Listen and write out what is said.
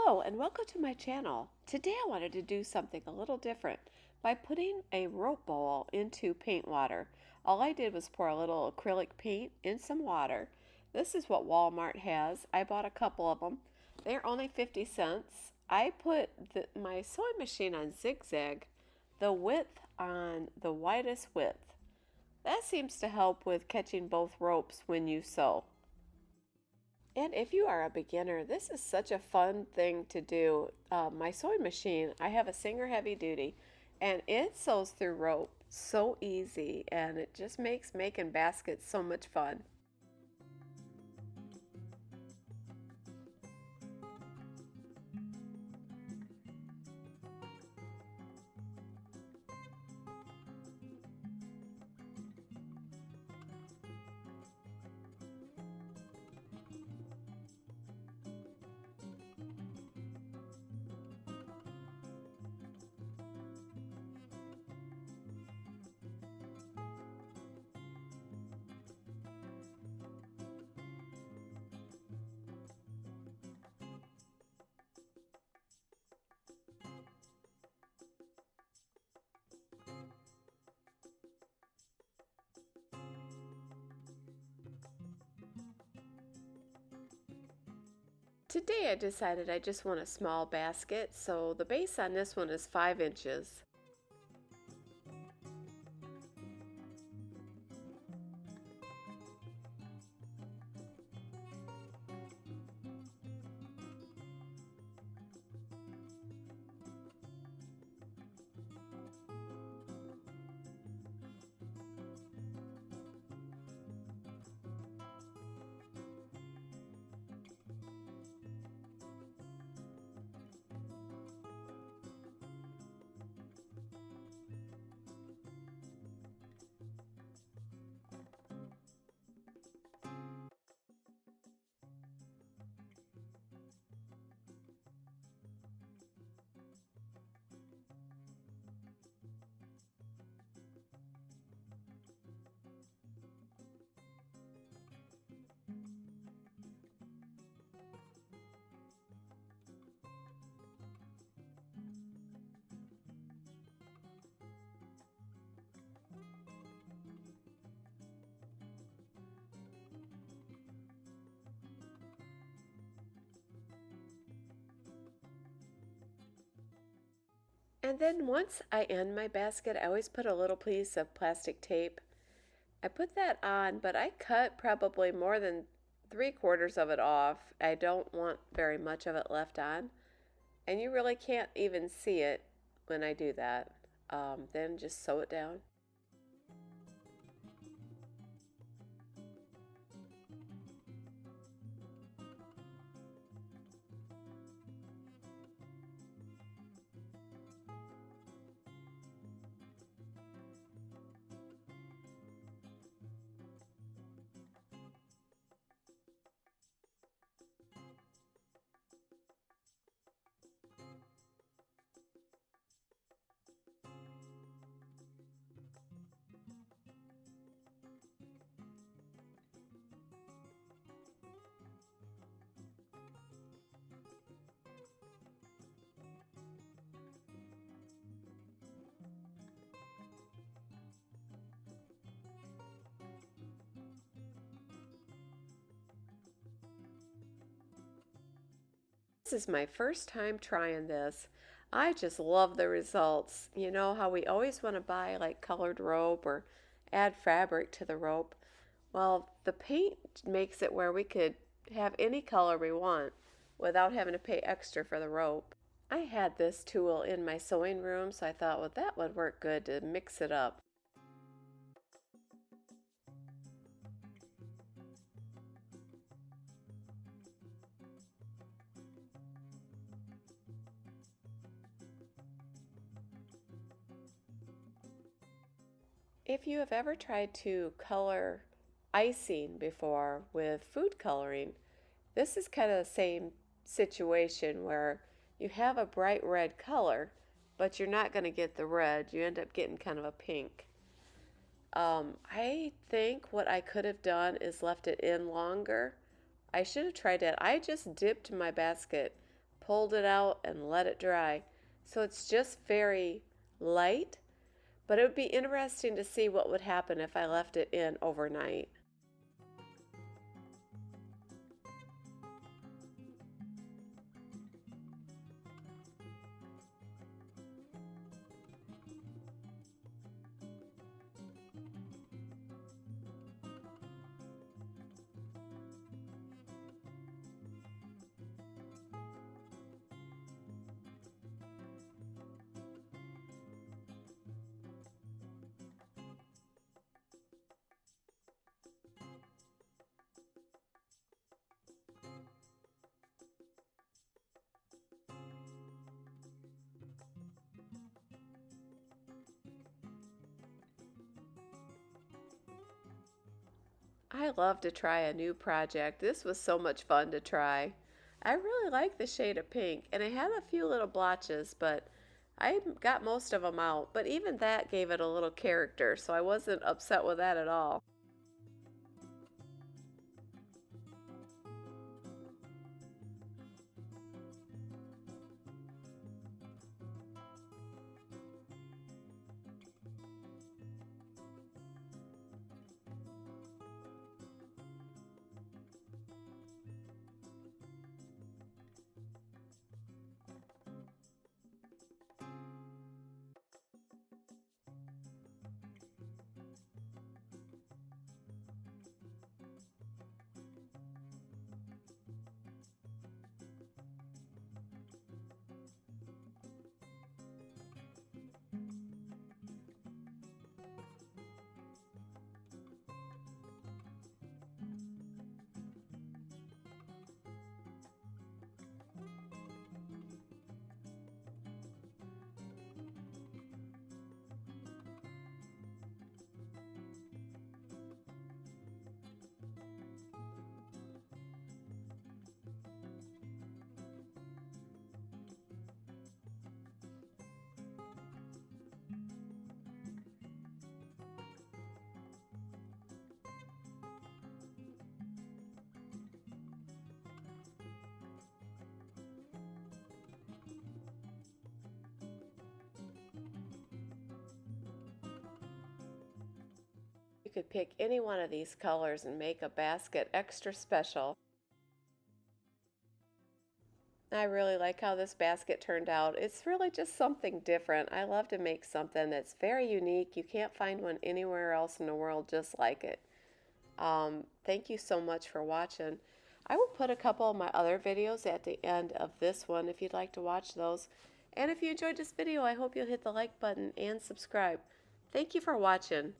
Hello and welcome to my channel. Today I wanted to do something a little different by putting a rope bowl into paint water. All I did was pour a little acrylic paint in some water. This is what Walmart has. I bought a couple of them. They're only 50 cents. I put my sewing machine on zigzag, the width on the widest width. That seems to help with catching both ropes when you sew. And if you are a beginner, this is such a fun thing to do. My sewing machine, I have a Singer Heavy Duty, and it sews through rope so easy, and it just makes making baskets so much fun. Today I decided I just want a small basket, so the base on this one is 5 inches. And then once I end my basket, I always put a little piece of plastic tape. I put that on, but I cut probably more than 3/4 of it off. I don't want very much of it left on. And you really can't even see it when I do that. Then just sew it down. This is my first time trying this. I just love the results. You know how we always want to buy like colored rope or add fabric to the rope? Well, the paint makes it where we could have any color we want without having to pay extra for the rope. I had this tool in my sewing room, so I thought, well, that would work good to mix it up. If you have ever tried to color icing before with food coloring, this is kind of the same situation where you have a bright red color, but you're not going to get the red. You end up getting kind of a pink. I think what I could have done is left it in longer. I should have tried that. I just dipped my basket, pulled it out and let it dry. So it's just very light, but it would be interesting to see what would happen if I left it in overnight. I love to try a new project. This was so much fun to try. I really like the shade of pink, and it had a few little blotches, but I got most of them out. But even that gave it a little character, so I wasn't upset with that at all. You could pick any one of these colors and make a basket extra special. I really like how this basket turned out. It's really just something different. I love to make something that's very unique. You can't find one anywhere else in the world just like it. Thank you so much for watching. I will put a couple of my other videos at the end of this one if you'd like to watch those. And if you enjoyed this video, I hope you'll hit the like button and subscribe. Thank you for watching.